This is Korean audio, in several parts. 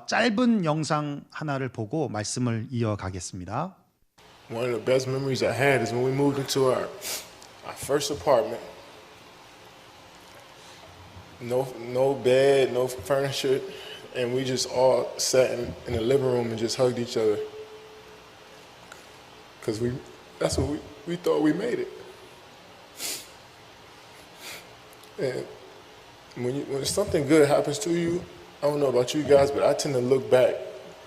짧은 영상 하나를 보고 말씀을 이어가겠습니다. One of the best memories I had is when we moved into our first apartment. No bed, no furniture, and we just all sat in the living room and just hugged each other. Because that's what we thought we made it. And when something good happens to you, I don't know about you guys, but I tend to look back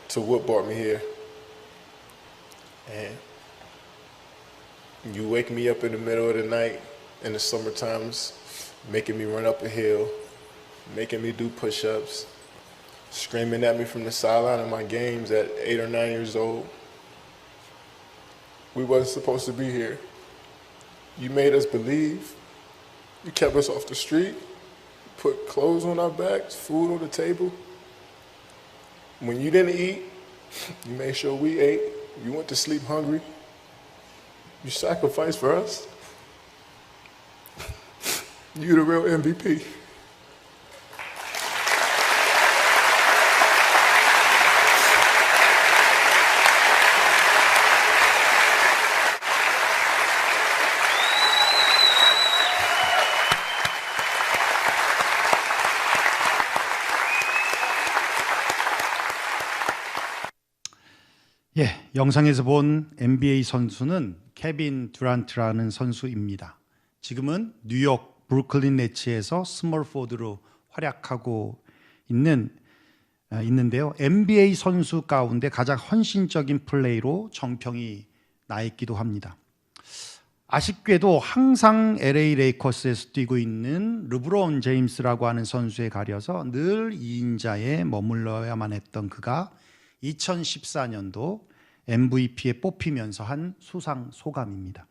to what brought me here. And you wake me up in the middle of the night in the summer times, making me run up a hill, making me do push-ups, screaming at me from the sideline of my games at 8 or 9 years old. We wasn't supposed to be here. You made us believe. You kept us off the street, put clothes on our backs, food on the table. When you didn't eat, you made sure we ate. You went to sleep hungry. You sacrificed for us. You the real MVP. 영상에서 본 NBA 선수는 케빈 듀란트라는 선수입니다. 지금은 뉴욕 브루클린 네츠에서 스몰 포드로 활약하고 있는데요. NBA 선수 가운데 가장 헌신적인 플레이로 정평이 나 있기도 합니다. 아쉽게도 항상 LA 레이커스에서 뛰고 있는 르브론 제임스라고 하는 선수에 가려서 늘 2인자에 머물러야만 했던 그가 2014년도 MVP에 뽑히면서 한 수상 소감입니다.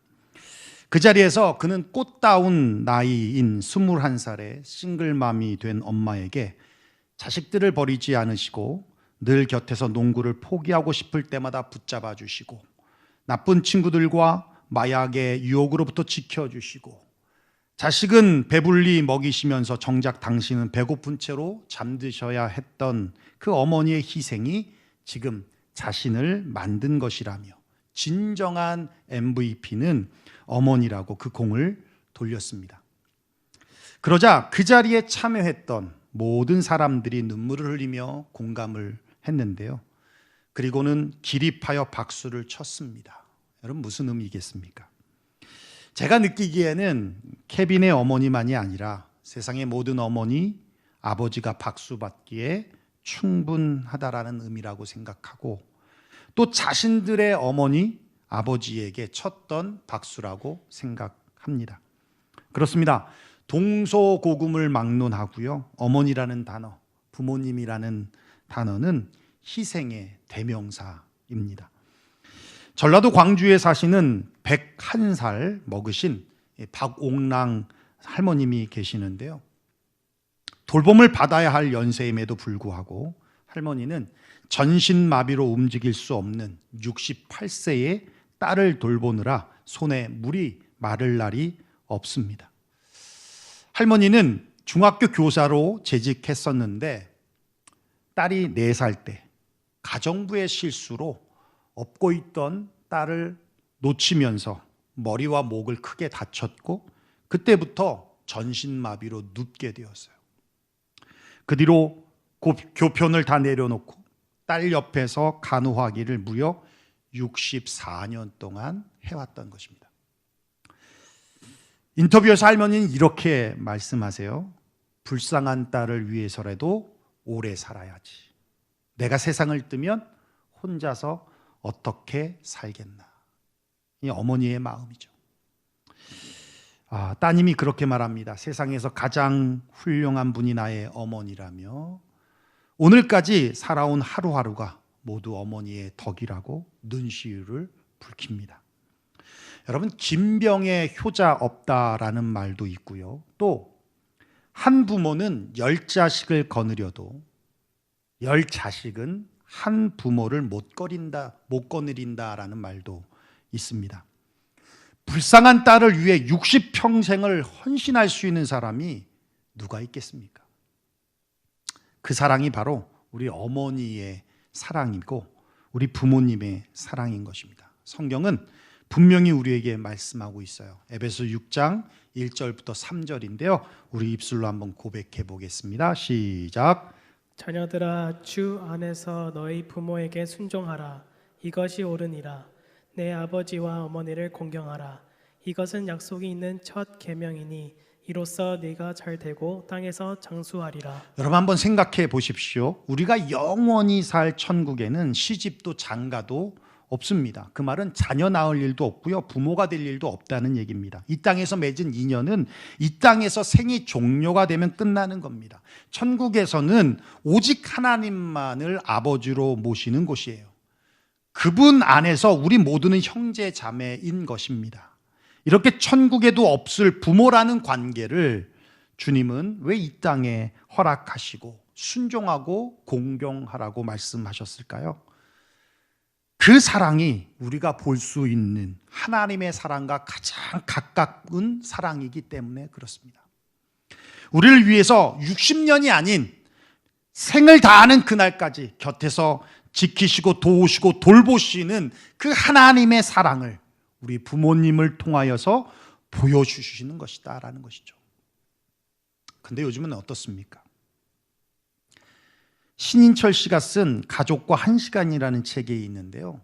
그 자리에서 그는 꽃다운 나이인 21살의 싱글맘이 된 엄마에게 자식들을 버리지 않으시고 늘 곁에서 농구를 포기하고 싶을 때마다 붙잡아 주시고 나쁜 친구들과 마약의 유혹으로부터 지켜주시고 자식은 배불리 먹이시면서 정작 당신은 배고픈 채로 잠드셔야 했던 그 어머니의 희생이 지금 자신을 만든 것이라며 진정한 MVP는 어머니라고 그 공을 돌렸습니다. 그러자 그 자리에 참여했던 모든 사람들이 눈물을 흘리며 공감을 했는데요. 그리고는 기립하여 박수를 쳤습니다. 여러분 무슨 의미겠습니까? 제가 느끼기에는 케빈의 어머니만이 아니라 세상의 모든 어머니, 아버지가 박수 받기에 충분하다라는 의미라고 생각하고 또 자신들의 어머니, 아버지에게 쳤던 박수라고 생각합니다. 그렇습니다. 동서고금을 막론하고요. 어머니라는 단어, 부모님이라는 단어는 희생의 대명사입니다. 전라도 광주에 사시는 101살 먹으신 박옥랑 할머님이 계시는데요. 돌봄을 받아야 할 연세임에도 불구하고 할머니는 전신마비로 움직일 수 없는 68세의 딸을 돌보느라 손에 물이 마를 날이 없습니다. 할머니는 중학교 교사로 재직했었는데 딸이 4살 때 가정부의 실수로 업고 있던 딸을 놓치면서 머리와 목을 크게 다쳤고 그때부터 전신마비로 눕게 되었어요. 그 뒤로 교편을 다 내려놓고 딸 옆에서 간호하기를 무려 64년 동안 해왔던 것입니다. 인터뷰에서 할머니는 이렇게 말씀하세요. 불쌍한 딸을 위해서라도 오래 살아야지. 내가 세상을 뜨면 혼자서 어떻게 살겠나. 이 어머니의 마음이죠. 따님이 그렇게 말합니다. 세상에서 가장 훌륭한 분이 나의 어머니라며 오늘까지 살아온 하루하루가 모두 어머니의 덕이라고 눈시울을 붉힙니다. 여러분, 김병의 효자 없다라는 말도 있고요. 또 한 부모는 10자식을 거느려도 10자식은 한 부모를 못 거느린다라는 말도 있습니다. 불쌍한 딸을 위해 60평생을 헌신할 수 있는 사람이 누가 있겠습니까? 그 사랑이 바로 우리 어머니의 사랑이고 우리 부모님의 사랑인 것입니다. 성경은 분명히 우리에게 말씀하고 있어요. 에베소 6장 1절부터 3절인데요. 우리 입술로 한번 고백해 보겠습니다. 시작. 자녀들아 주 안에서 너희 부모에게 순종하라. 이것이 옳으니라. 내 아버지와 어머니를 공경하라. 이것은 약속이 있는 첫 계명이니 이로써 네가 잘 되고 땅에서 장수하리라. 여러분 한번 생각해 보십시오. 우리가 영원히 살 천국에는 시집도 장가도 없습니다. 그 말은 자녀 낳을 일도 없고요, 부모가 될 일도 없다는 얘기입니다. 이 땅에서 맺은 인연은 이 땅에서 생이 종료가 되면 끝나는 겁니다. 천국에서는 오직 하나님만을 아버지로 모시는 곳이에요. 그분 안에서 우리 모두는 형제 자매인 것입니다. 이렇게 천국에도 없을 부모라는 관계를 주님은 왜 이 땅에 허락하시고 순종하고 공경하라고 말씀하셨을까요? 그 사랑이 우리가 볼 수 있는 하나님의 사랑과 가장 가까운 사랑이기 때문에 그렇습니다. 우리를 위해서 60년이 아닌 생을 다하는 그날까지 곁에서 지키시고 도우시고 돌보시는 그 하나님의 사랑을 우리 부모님을 통하여서 보여주시는 것이다라는 것이죠. 근데 요즘은 어떻습니까? 신인철 씨가 쓴 가족과 한 시간이라는 책이 있는데요.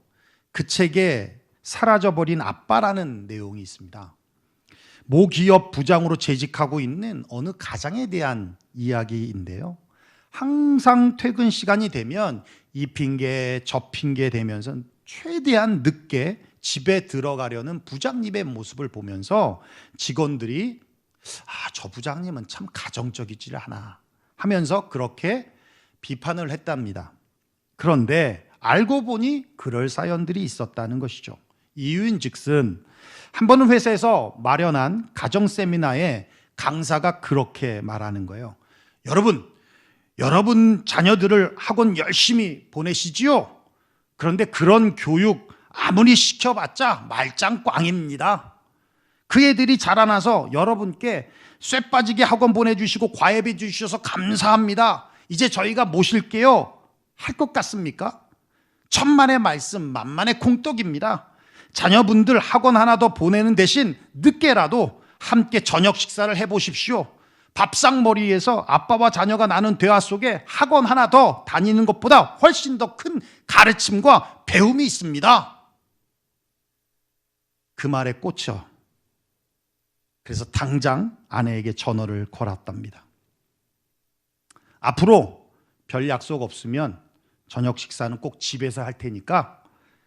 그 책에 사라져버린 아빠라는 내용이 있습니다. 모 기업 부장으로 재직하고 있는 어느 가장에 대한 이야기인데요. 항상 퇴근 시간이 되면 이 핑계 저 핑계 대면서 최대한 늦게 집에 들어가려는 부장님의 모습을 보면서 직원들이 저 부장님은 참 가정적이지 않아 하면서 그렇게 비판을 했답니다. 그런데 알고 보니 그럴 사연들이 있었다는 것이죠. 이유인즉슨 한 번은 회사에서 마련한 가정 세미나에 강사가 그렇게 말하는 거예요. 여러분 자녀들을 학원 열심히 보내시지요? 그런데 그런 교육 아무리 시켜봤자 말짱 꽝입니다. 그 애들이 자라나서 여러분께 쇠 빠지게 학원 보내주시고 과외비 주셔서 감사합니다. 이제 저희가 모실게요. 할 것 같습니까? 천만의 말씀, 만만의 콩떡입니다. 자녀분들 학원 하나 더 보내는 대신 늦게라도 함께 저녁 식사를 해보십시오. 밥상머리에서 아빠와 자녀가 나눈 대화 속에 학원 하나 더 다니는 것보다 훨씬 더 큰 가르침과 배움이 있습니다. 그 말에 꽂혀 그래서 당장 아내에게 전화를 걸었답니다. 앞으로 별 약속 없으면 저녁 식사는 꼭 집에서 할 테니까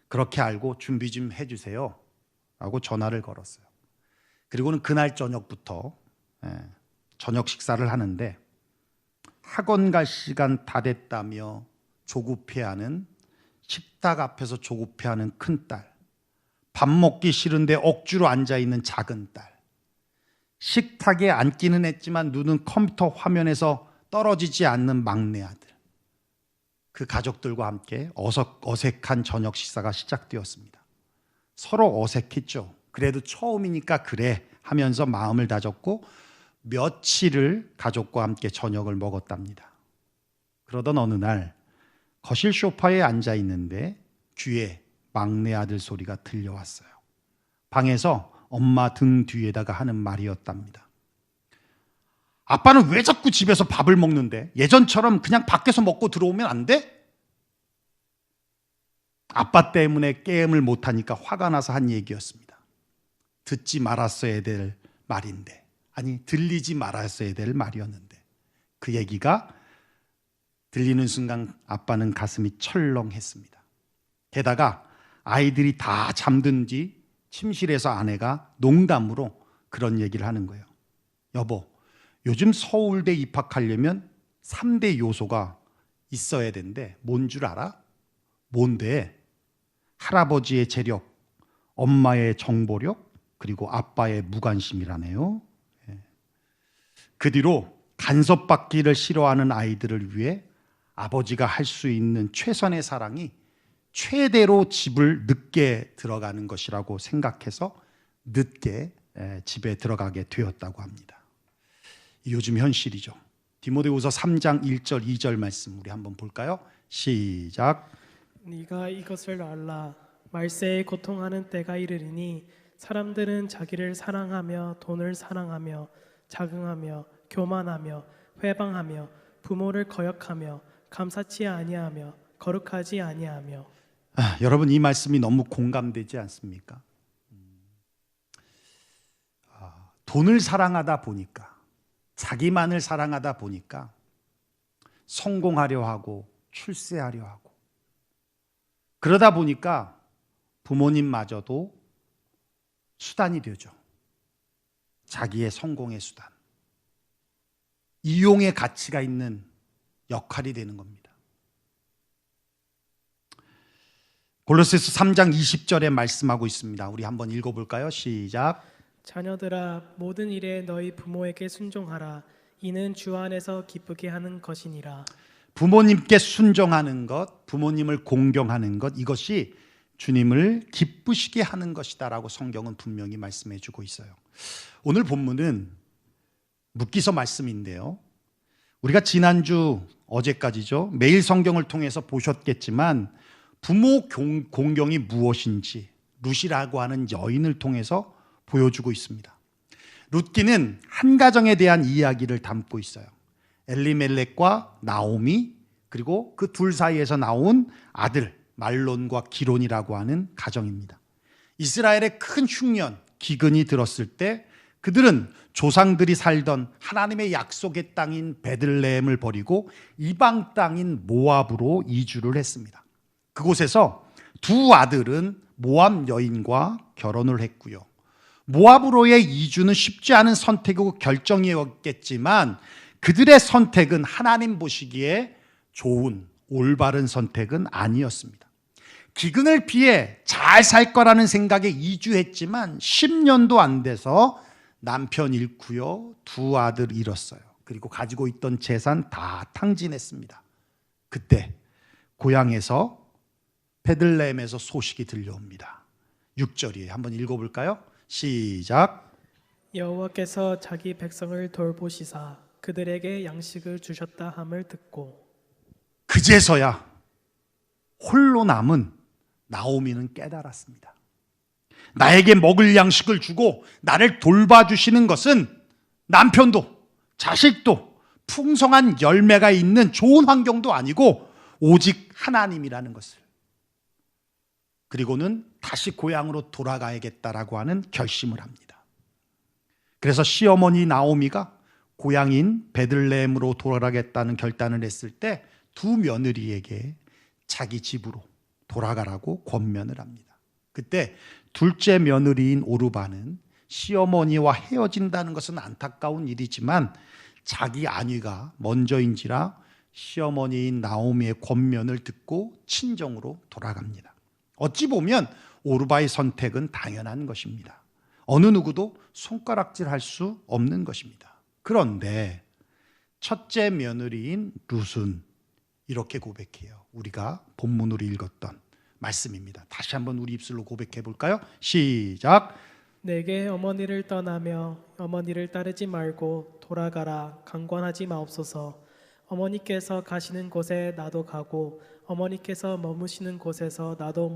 그렇게 알고 준비 좀 해주세요 라고 전화를 걸었어요. 그리고는 그날 저녁부터 저녁 식사를 하는데 학원 갈 시간 다 됐다며 조급해하는, 식탁 앞에서 조급해하는 큰딸, 밥 먹기 싫은데 억지로 앉아있는 작은 딸, 식탁에 앉기는 했지만 눈은 컴퓨터 화면에서 떨어지지 않는 막내 아들, 그 가족들과 함께 어색한 저녁 식사가 시작되었습니다. 서로 어색했죠. 그래도 처음이니까 그래 하면서 마음을 다졌고 며칠을 가족과 함께 저녁을 먹었답니다. 그러던 어느 날 거실 소파에 앉아 있는데 귀에 막내 아들 소리가 들려왔어요. 방에서 엄마 등 뒤에다가 하는 말이었답니다. 아빠는 왜 자꾸 집에서 밥을 먹는데? 예전처럼 그냥 밖에서 먹고 들어오면 안 돼? 아빠 때문에 게임을 못하니까 화가 나서 한 얘기였습니다. 듣지 말았어야 될 말인데, 아니 들리지 말았어야 될 말이었는데 그 얘기가 들리는 순간 아빠는 가슴이 철렁했습니다. 게다가 아이들이 다 잠든 뒤 침실에서 아내가 농담으로 그런 얘기를 하는 거예요. 여보, 요즘 서울대 입학하려면 3대 요소가 있어야 된대. 뭔 줄 알아? 뭔데? 할아버지의 재력, 엄마의 정보력, 그리고 아빠의 무관심이라네요. 그 뒤로 간섭받기를 싫어하는 아이들을 위해 아버지가 할 수 있는 최선의 사랑이 최대로 집을 늦게 들어가는 것이라고 생각해서 늦게 집에 들어가게 되었다고 합니다. 요즘 현실이죠. 디모데후서 3장 1절 2절 말씀 우리 한번 볼까요? 시작. 네가 이것을 알라. 말세에 고통하는 때가 이르리니 사람들은 자기를 사랑하며 돈을 사랑하며 자긍하며 교만하며 회방하며 부모를 거역하며 감사치 아니하며 거룩하지 아니하며. 여러분 이 말씀이 너무 공감되지 않습니까? 돈을 사랑하다 보니까, 자기만을 사랑하다 보니까 성공하려 하고 출세하려 하고, 그러다 보니까 부모님마저도 수단이 되죠. 자기의 성공의 수단, 이용의 가치가 있는 역할이 되는 겁니다. 골로새서 3장 20절에 말씀하고 있습니다. 우리 한번 읽어볼까요? 시작. 자녀들아, 모든 일에 너희 부모에게 순종하라. 이는 주 안에서 기쁘게 하는 것이니라. 부모님께 순종하는 것, 부모님을 공경하는 것, 이것이 주님을 기쁘시게 하는 것이다라고 성경은 분명히 말씀해 주고 있어요. 오늘 본문은 묵기서 말씀인데요, 우리가 지난주 어제까지죠, 매일 성경을 통해서 보셨겠지만 부모 공경이 무엇인지 룻이라고 하는 여인을 통해서 보여주고 있습니다. 룻기는 한 가정에 대한 이야기를 담고 있어요. 엘리멜렉과 나오미, 그리고 그 둘 사이에서 나온 아들 말론과 기론이라고 하는 가정입니다. 이스라엘의 큰 흉년, 기근이 들었을 때 그들은 조상들이 살던 하나님의 약속의 땅인 베들레헴을 버리고 이방 땅인 모압으로 이주를 했습니다. 그곳에서 두 아들은 모압 여인과 결혼을 했고요. 모압으로의 이주는 쉽지 않은 선택이고 결정이었겠지만 그들의 선택은 하나님 보시기에 좋은 올바른 선택은 아니었습니다. 기근을 피해 잘 살 거라는 생각에 이주했지만 10년도 안 돼서 남편 잃고요, 두 아들 잃었어요. 그리고 가지고 있던 재산 다 탕진했습니다. 그때 고향에서 베들레헴에서 소식이 들려옵니다. 6절이에요. 한번 읽어볼까요? 시작. 여호와께서 자기 백성을 돌보시사 그들에게 양식을 주셨다 함을 듣고. 그제서야 홀로 남은 나오미는 깨달았습니다. 나에게 먹을 양식을 주고 나를 돌봐주시는 것은 남편도 자식도 풍성한 열매가 있는 좋은 환경도 아니고 오직 하나님이라는 것을, 그리고는 다시 고향으로 돌아가야겠다라고 하는 결심을 합니다. 그래서 시어머니 나오미가 고향인 베들레헴으로 돌아가겠다는 결단을 했을 때 두 며느리에게 자기 집으로 돌아가라고 권면을 합니다. 그때 둘째 며느리인 오르바는 시어머니와 헤어진다는 것은 안타까운 일이지만 자기 안위가 먼저인지라 시어머니인 나오미의 권면을 듣고 친정으로 돌아갑니다. 어찌 보면 오르바의 선택은 당연한 것입니다. 어느 누구도 손가락질할 수 없는 것입니다. 그런데 첫째 며느리인 룻은 이렇게 고백해요. 우리가 본문으로 읽었던 말씀입니다. 다시 한번 우리 입술로 고백해 볼까요? 시작. 내게 어머니를 떠나며 어머니를 따르지 말고 돌아가라. 강권하지 마옵소서. 어머니께서 가시는 곳에 나도 가고 어머니께서 머무시는 곳에서 나도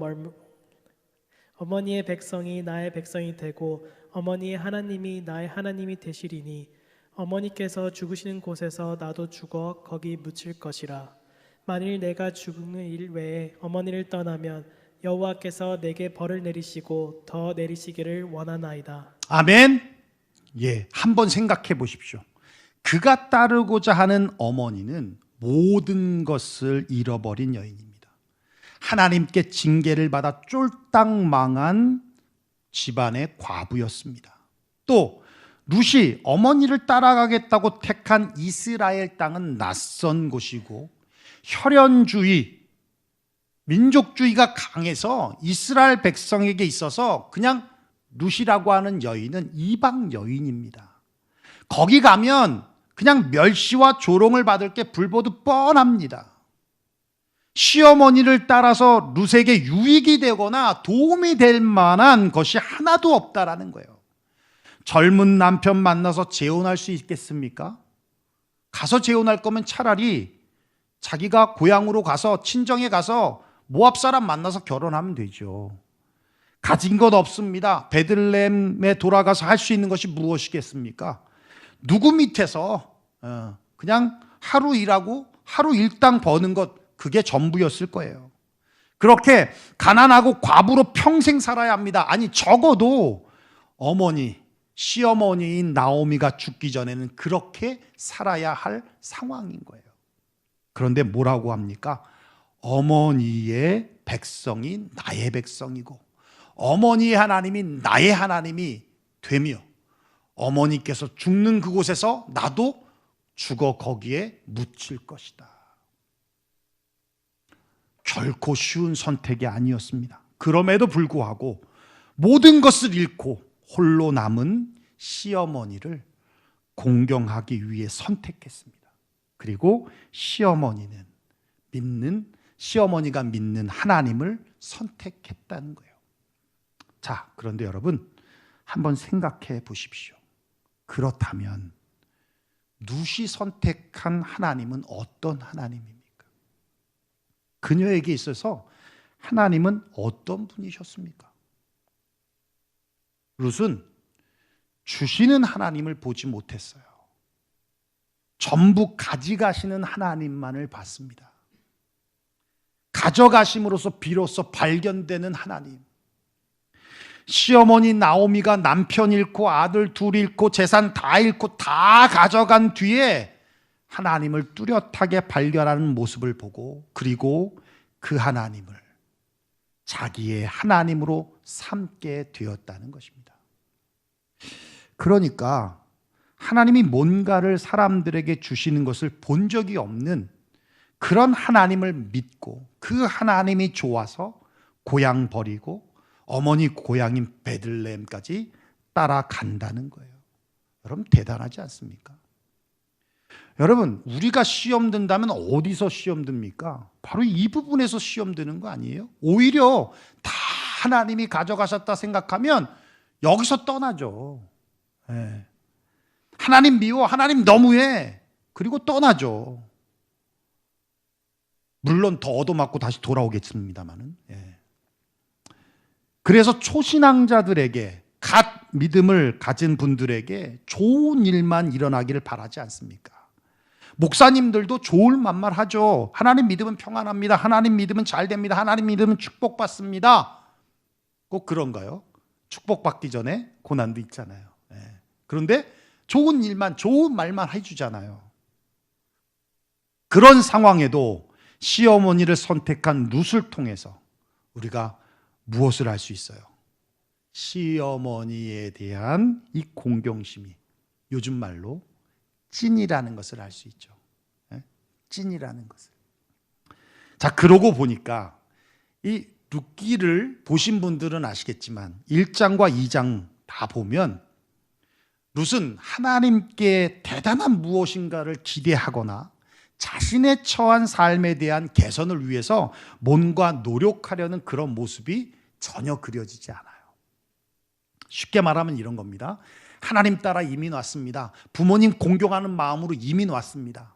어머니의 백성이 나의 백성이 되고 어머니의 하나님이 나의 하나님이 되시리니 어머니께서 죽으시는 곳에서 나도 죽어 거기 묻힐 것이라. 만일 내가 죽는 일 외에 어머니를 떠나면 여호와께서 내게 벌을 내리시고 더 내리시기를 원하나이다. 아멘. 예, 한번 생각해 보십시오. 그가 따르고자 하는 어머니는 모든 것을 잃어버린 여인입니다. 하나님께 징계를 받아 쫄딱 망한 집안의 과부였습니다. 또 룻이 어머니를 따라가겠다고 택한 이스라엘 땅은 낯선 곳이고 혈연주의, 민족주의가 강해서 이스라엘 백성에게 있어서 그냥 룻이라고 하는 여인은 이방 여인입니다. 거기 가면 그냥 멸시와 조롱을 받을 게 불보듯 뻔합니다. 시어머니를 따라서 룻에게 유익이 되거나 도움이 될 만한 것이 하나도 없다라는 거예요. 젊은 남편 만나서 재혼할 수 있겠습니까? 가서 재혼할 거면 차라리 자기가 고향으로 가서 친정에 가서 모압 사람 만나서 결혼하면 되죠. 가진 것 없습니다. 베들레헴에 돌아가서 할 수 있는 것이 무엇이겠습니까? 누구 밑에서 그냥 하루 일하고 하루 일당 버는 것, 그게 전부였을 거예요. 그렇게 가난하고 과부로 평생 살아야 합니다. 아니, 적어도 어머니, 시어머니인 나오미가 죽기 전에는 그렇게 살아야 할 상황인 거예요. 그런데 뭐라고 합니까? 어머니의 백성이 나의 백성이고 어머니의 하나님이 나의 하나님이 되며 어머니께서 죽는 그곳에서 나도 죽어 거기에 묻힐 것이다. 결코 쉬운 선택이 아니었습니다. 그럼에도 불구하고 모든 것을 잃고 홀로 남은 시어머니를 공경하기 위해 선택했습니다. 그리고 시어머니가 믿는 하나님을 선택했다는 거예요. 자, 그런데 여러분, 한번 생각해 보십시오. 그렇다면 룻이 선택한 하나님은 어떤 하나님입니까? 그녀에게 있어서 하나님은 어떤 분이셨습니까? 룻은 주시는 하나님을 보지 못했어요. 전부 가져가시는 하나님만을 봤습니다. 가져가심으로써 비로소 발견되는 하나님. 시어머니 나오미가 남편 잃고 아들 둘 잃고 재산 다 잃고 다 가져간 뒤에 하나님을 뚜렷하게 발견하는 모습을 보고, 그리고 그 하나님을 자기의 하나님으로 삼게 되었다는 것입니다. 그러니까 하나님이 뭔가를 사람들에게 주시는 것을 본 적이 없는 그런 하나님을 믿고 그 하나님이 좋아서 고향 버리고 어머니 고향인 베들레헴까지 따라간다는 거예요. 여러분, 대단하지 않습니까? 여러분, 우리가 시험 든다면 어디서 시험 듭니까? 바로 이 부분에서 시험 드는 거 아니에요? 오히려 다 하나님이 가져가셨다 생각하면 여기서 떠나죠. 예. 하나님 미워, 하나님 너무해, 그리고 떠나죠. 물론 더 얻어맞고 다시 돌아오겠습니다만은. 예. 그래서 초신앙자들에게, 갓 믿음을 가진 분들에게 좋은 일만 일어나기를 바라지 않습니까? 목사님들도 좋을 만말 하죠. 하나님 믿으면 평안합니다. 하나님 믿으면 잘 됩니다. 하나님 믿으면 축복받습니다. 꼭 그런가요? 축복받기 전에 고난도 있잖아요. 예. 그런데 좋은 일만, 좋은 말만 해주잖아요. 그런 상황에도 시어머니를 선택한 룻을 통해서 우리가 무엇을 할 수 있어요? 시어머니에 대한 이 공경심이 요즘 말로 찐이라는 것을 알 수 있죠. 찐이라는 것을. 자, 그러고 보니까 이 룻기를 보신 분들은 아시겠지만 1장과 2장 다 보면 룻은 하나님께 대단한 무엇인가를 기대하거나 자신의 처한 삶에 대한 개선을 위해서 뭔가 노력하려는 그런 모습이 전혀 그려지지 않아요. 쉽게 말하면 이런 겁니다. 하나님 따라 이민 왔습니다. 부모님 공경하는 마음으로 이민 왔습니다.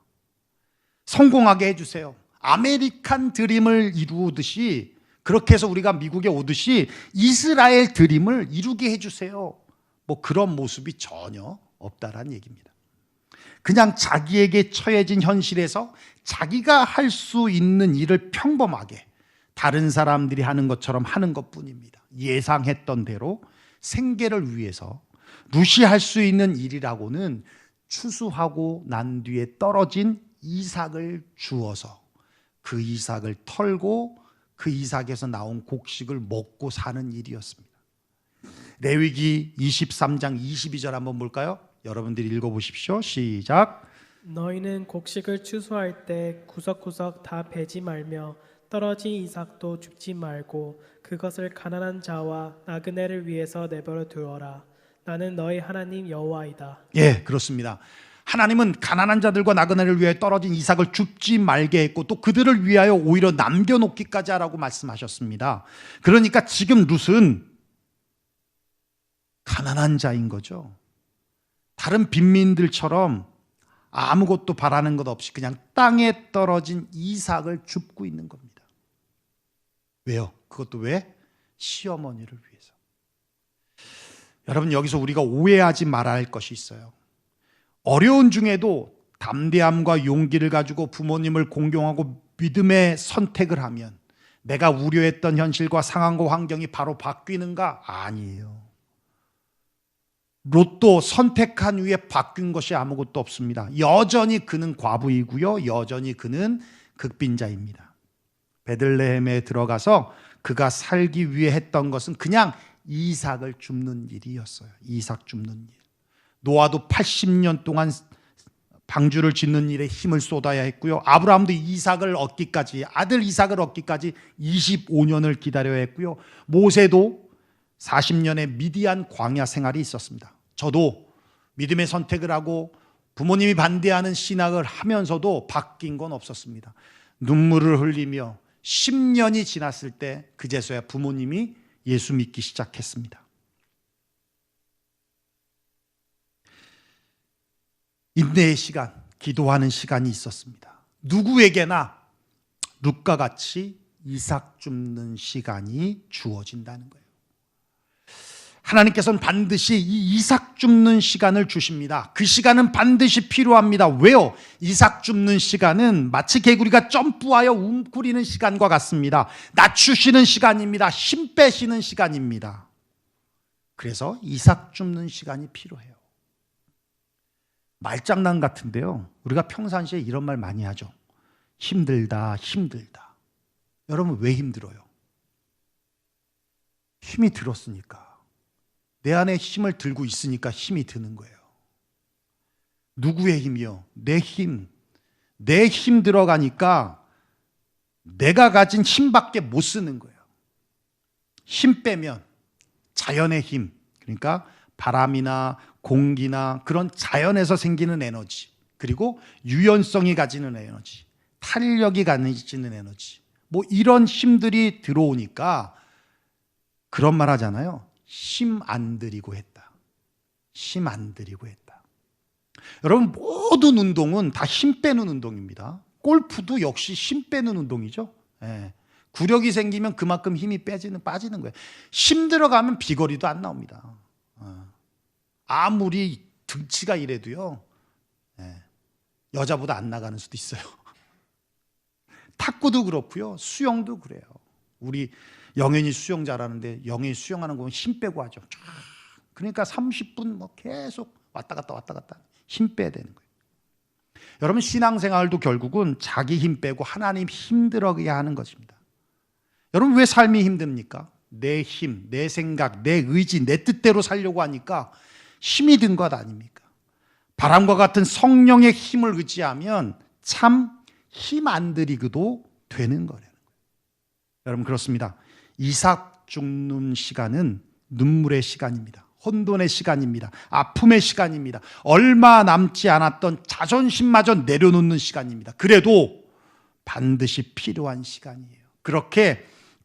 성공하게 해주세요. 아메리칸 드림을 이루듯이, 그렇게 해서 우리가 미국에 오듯이 이스라엘 드림을 이루게 해주세요. 뭐 그런 모습이 전혀 없다라는 얘기입니다. 그냥 자기에게 처해진 현실에서 자기가 할 수 있는 일을 평범하게 다른 사람들이 하는 것처럼 하는 것뿐입니다. 예상했던 대로 생계를 위해서 룻이 할 수 있는 일이라고는 추수하고 난 뒤에 떨어진 이삭을 주어서 그 이삭을 털고 그 이삭에서 나온 곡식을 먹고 사는 일이었습니다. 레위기 23장 22절 한번 볼까요? 여러분들이 읽어보십시오. 시작. 너희는 곡식을 추수할 때 구석구석 다 베지 말며 떨어진 이삭도 줍지 말고 그것을 가난한 자와 나그네를 위해서 내버려 두어라. 나는 너희 하나님 여호와이다. 예, 그렇습니다. 하나님은 가난한 자들과 나그네를 위해 떨어진 이삭을 줍지 말게 했고 또 그들을 위하여 오히려 남겨놓기까지 하라고 말씀하셨습니다. 그러니까 지금 룻은 가난한 자인 거죠. 다른 빈민들처럼 아무것도 바라는 것 없이 그냥 땅에 떨어진 이삭을 줍고 있는 겁니다. 왜요? 그것도 왜? 시어머니를 위해서. 여러분, 여기서 우리가 오해하지 말아야 할 것이 있어요. 어려운 중에도 담대함과 용기를 가지고 부모님을 공경하고 믿음의 선택을 하면 내가 우려했던 현실과 상황과 환경이 바로 바뀌는가? 아니에요. 로또 선택한 후에 바뀐 것이 아무것도 없습니다. 여전히 그는 과부이고요. 여전히 그는 극빈자입니다. 베들레헴에 들어가서 그가 살기 위해 했던 것은 그냥 이삭을 줍는 일이었어요. 이삭 줍는 일. 노아도 80년 동안 방주를 짓는 일에 힘을 쏟아야 했고요. 아브라함도 이삭을 얻기까지, 아들 이삭을 얻기까지 25년을 기다려야 했고요. 모세도 40년의 미디안 광야 생활이 있었습니다. 저도 믿음의 선택을 하고 부모님이 반대하는 신학을 하면서도 바뀐 건 없었습니다. 눈물을 흘리며 10년이 지났을 때 그제서야 부모님이 예수 믿기 시작했습니다. 인내의 시간, 기도하는 시간이 있었습니다. 누구에게나 룻과 같이 이삭 줍는 시간이 주어진다는 거예요. 하나님께서는 반드시 이 이삭 줍는 시간을 주십니다. 그 시간은 반드시 필요합니다. 왜요? 이삭 줍는 시간은 마치 개구리가 점프하여 웅크리는 시간과 같습니다. 낮추시는 시간입니다. 힘 빼시는 시간입니다. 그래서 이삭 줍는 시간이 필요해요. 말장난 같은데요. 우리가 평상시에 이런 말 많이 하죠. 힘들다, 힘들다. 여러분, 왜 힘들어요? 힘이 들었으니까. 내 안에 힘을 들고 있으니까 힘이 드는 거예요. 누구의 힘이요? 내 힘. 내 힘 들어가니까 내가 가진 힘밖에 못 쓰는 거예요. 힘 빼면 자연의 힘, 그러니까 바람이나 공기나 그런 자연에서 생기는 에너지, 그리고 유연성이 가지는 에너지, 탄력이 가지는 에너지, 뭐 이런 힘들이 들어오니까 그런 말 하잖아요. 힘 안 들이고 했다. 힘 안 들이고 했다. 여러분, 모든 운동은 다 힘 빼는 운동입니다. 골프도 역시 힘 빼는 운동이죠. 예. 구력이 생기면 그만큼 힘이 빠지는 거예요. 힘 들어가면 비거리도 안 나옵니다. 아무리 등치가 이래도요, 여자보다 안 나가는 수도 있어요. 탁구도 그렇고요, 수영도 그래요. 우리 영현이 수영 잘하는데 영현이 수영하는 거 힘 빼고 하죠. 쫙. 그러니까 30분 뭐 계속 왔다 갔다 힘 빼야 되는 거예요. 여러분, 신앙생활도 결국은 자기 힘 빼고 하나님 힘 들어가게 하는 것입니다. 여러분, 왜 삶이 힘듭니까? 내 힘, 내 생각, 내 의지, 내 뜻대로 살려고 하니까 힘이 든 것 아닙니까? 바람과 같은 성령의 힘을 의지하면 참 힘 안 들이고도 되는 거예요. 여러분, 그렇습니다. 이삭 죽는 시간은 눈물의 시간입니다. 혼돈의 시간입니다. 아픔의 시간입니다. 얼마 남지 않았던 자존심마저 내려놓는 시간입니다. 그래도 반드시 필요한 시간이에요.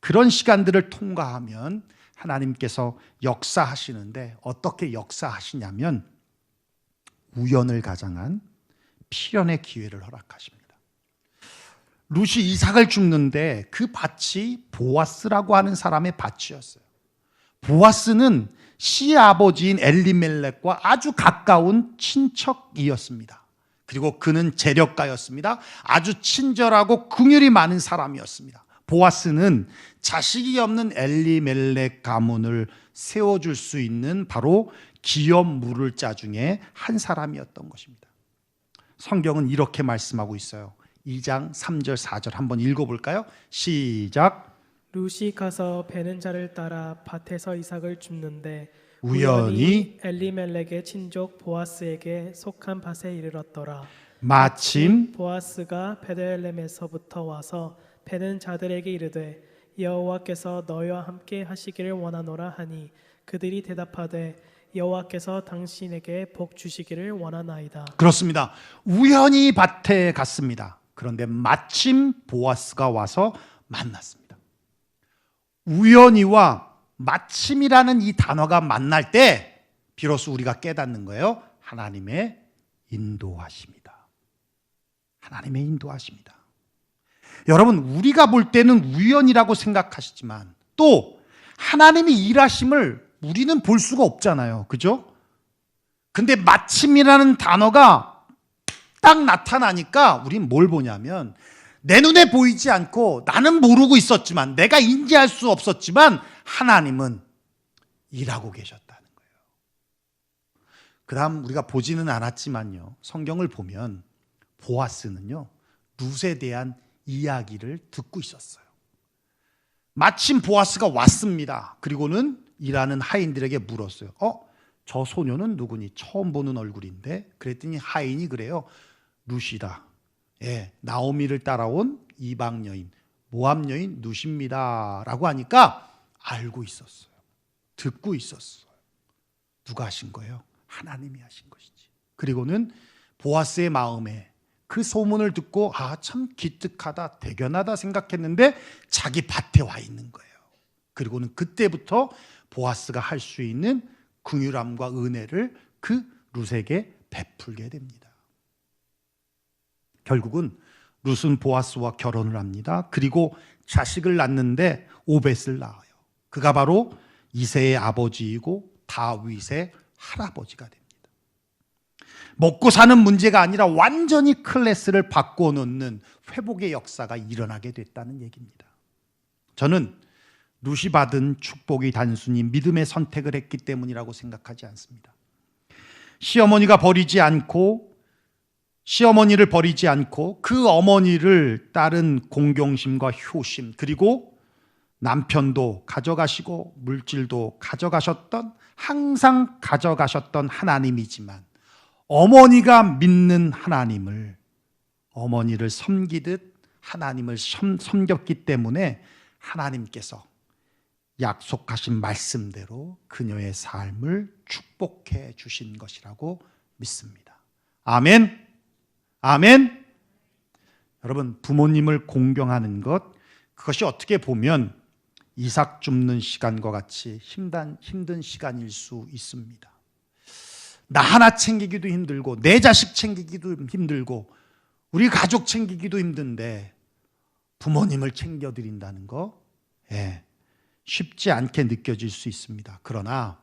그런 시간들을 통과하면 하나님께서 역사하시는데, 어떻게 역사하시냐면 우연을 가장한 필연의 기회를 허락하십니다. 룻이 이삭을 줍는데 그 밭이 보아스라고 하는 사람의 밭이었어요. 보아스는 시아버지인 엘리멜렉과 아주 가까운 친척이었습니다. 그리고 그는 재력가였습니다. 아주 친절하고 긍휼이 많은 사람이었습니다. 보아스는 자식이 없는 엘리멜렉 가문을 세워줄 수 있는 바로 기업 물을 자 중에 한 사람이었던 것입니다. 성경은 이렇게 말씀하고 있어요. 2장 3절 4절 한번 읽어볼까요? 시작. 룻이 가서 베는 자를 따라 밭에서 이삭을 줍는데 우연히 엘리멜렉의 친족 보아스에게 속한 밭에 이르렀더라. 마침 보아스가 베들레헴에서부터 와서 베는 자들에게 이르되 여호와께서 너희와 함께 하시기를 원하노라 하니 그들이 대답하되 여호와께서 당신에게 복 주시기를 원하나이다. 그렇습니다. 우연히 밭에 갔습니다. 그런데 마침 보아스가 와서 만났습니다. 우연히와 마침이라는 이 단어가 만날 때 비로소 우리가 깨닫는 거예요. 하나님의 인도하심이다. 하나님의 인도하십니다. 여러분, 우리가 볼 때는 우연이라고 생각하시지만 또 하나님이 일하심을 우리는 볼 수가 없잖아요. 그죠? 근데 마침이라는 단어가 딱 나타나니까 우린 뭘 보냐면 내 눈에 보이지 않고 나는 모르고 있었지만 내가 인지할 수 없었지만 하나님은 일하고 계셨다는 거예요. 그 다음 우리가 보지는 않았지만요, 성경을 보면 보아스는요 룻에 대한 이야기를 듣고 있었어요. 마침 보아스가 왔습니다. 그리고는 일하는 하인들에게 물었어요. 저 소녀는 누구니? 처음 보는 얼굴인데. 그랬더니 하인이 그래요. 룻이다. 예, 나오미를 따라온 이방 여인, 모압 여인 룻입니다 라고 하니까 알고 있었어요. 듣고 있었어요. 누가 하신 거예요? 하나님이 하신 것이지. 그리고는 보아스의 마음에 그 소문을 듣고 참 기특하다, 대견하다 생각했는데 자기 밭에 와 있는 거예요. 그리고는 그때부터 보아스가 할 수 있는 긍휼함과 은혜를 그 룻에게 베풀게 됩니다. 결국은 룻은 보아스와 결혼을 합니다. 그리고 자식을 낳는데 오벳을 낳아요. 그가 바로 이새의 아버지이고 다윗의 할아버지가 됩니다. 먹고 사는 문제가 아니라 완전히 클래스를 바꿔놓는 회복의 역사가 일어나게 됐다는 얘기입니다. 저는 룻이 받은 축복이 단순히 믿음의 선택을 했기 때문이라고 생각하지 않습니다. 시어머니를 버리지 않고 그 어머니를 따른 공경심과 효심, 그리고 남편도 가져가시고 물질도 가져가셨던, 항상 가져가셨던 하나님이지만 어머니가 믿는 하나님을, 어머니를 섬기듯 하나님을 섬겼기 때문에 하나님께서 약속하신 말씀대로 그녀의 삶을 축복해 주신 것이라고 믿습니다. 아멘. 아멘. 여러분, 부모님을 공경하는 것, 그것이 어떻게 보면 이삭 줍는 시간과 같이 힘든 시간일 수 있습니다. 나 하나 챙기기도 힘들고 내 자식 챙기기도 힘들고 우리 가족 챙기기도 힘든데 부모님을 챙겨드린다는 거, 쉽지 않게 느껴질 수 있습니다. 그러나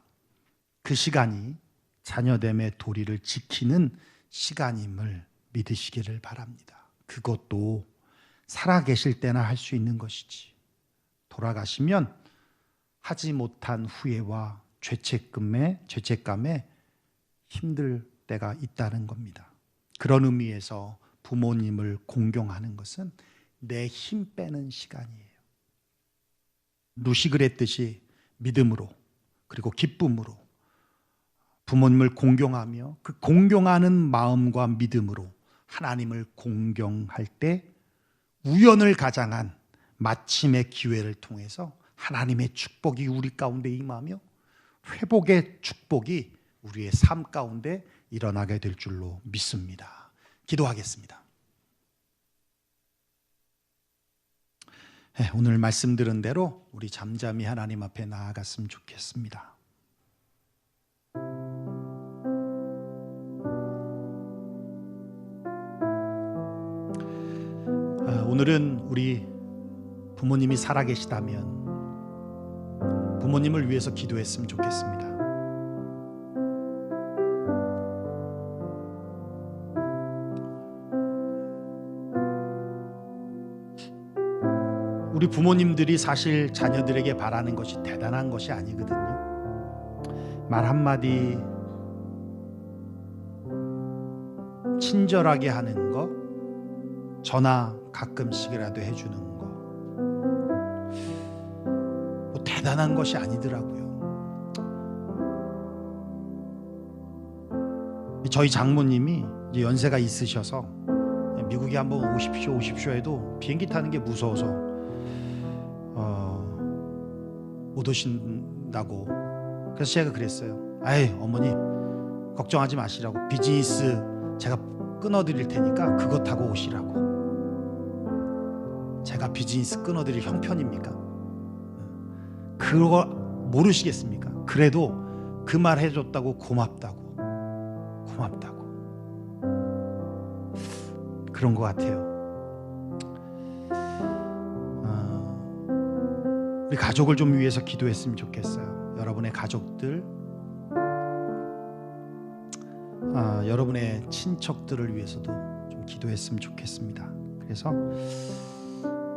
그 시간이 자녀됨의 도리를 지키는 시간임을 믿으시기를 바랍니다. 그것도 살아계실 때나 할 수 있는 것이지 돌아가시면 하지 못한 후회와 죄책감에 힘들 때가 있다는 겁니다. 그런 의미에서 부모님을 공경하는 것은 내 힘 빼는 시간이에요. 룻이 그랬듯이 믿음으로 그리고 기쁨으로 부모님을 공경하며 그 공경하는 마음과 믿음으로 하나님을 공경할 때 우연을 가장한 마침의 기회를 통해서 하나님의 축복이 우리 가운데 임하며 회복의 축복이 우리의 삶 가운데 일어나게 될 줄로 믿습니다. 기도하겠습니다. 오늘 말씀 들은 대로 우리 잠잠히 하나님 앞에 나아갔으면 좋겠습니다. 오늘은 우리 부모님이 살아계시다면 부모님을 위해서 기도했으면 좋겠습니다. 우리 부모님들이 사실 자녀들에게 바라는 것이 대단한 것이 아니거든요. 말 한마디 친절하게 하는 거, 전화 가끔씩이라도 해주는 거, 뭐 대단한 것이 아니더라고요. 저희 장모님이 이제 연세가 있으셔서 미국에 한번 오십시오 해도 비행기 타는 게 무서워서 못 오신다고. 그래서 제가 그랬어요. 어머니 걱정하지 마시라고, 비즈니스 제가 끊어드릴 테니까 그거 타고 오시라고. 제가 비즈니스 끊어드릴 형편입니까? 그거 모르시겠습니까? 그래도 그 말 해줬다고 고맙다고. 그런 것 같아요. 우리 가족을 좀 위해서 기도했으면 좋겠어요. 여러분의 가족들, 여러분의 친척들을 위해서도 좀 기도했으면 좋겠습니다. 그래서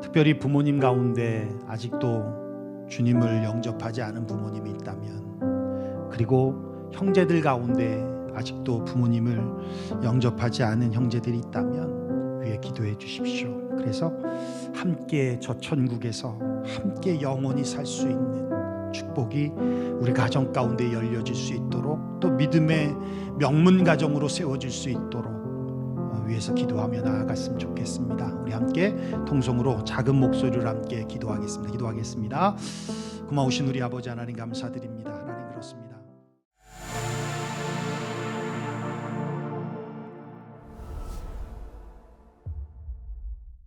특별히 부모님 가운데 아직도 주님을 영접하지 않은 부모님이 있다면, 그리고 형제들 가운데 아직도 부모님을 영접하지 않은 형제들이 있다면 위에 기도해 주십시오. 그래서 함께 저 천국에서 함께 영원히 살 수 있는 축복이 우리 가정 가운데 열려질 수 있도록, 또 믿음의 명문 가정으로 세워질 수 있도록 위해서 기도하며 나아갔으면 좋겠습니다. 우리 함께 통성으로 작은 목소리로 함께 기도하겠습니다. 고마우신 우리 아버지 하나님 감사드립니다. 하나님 그렇습니다.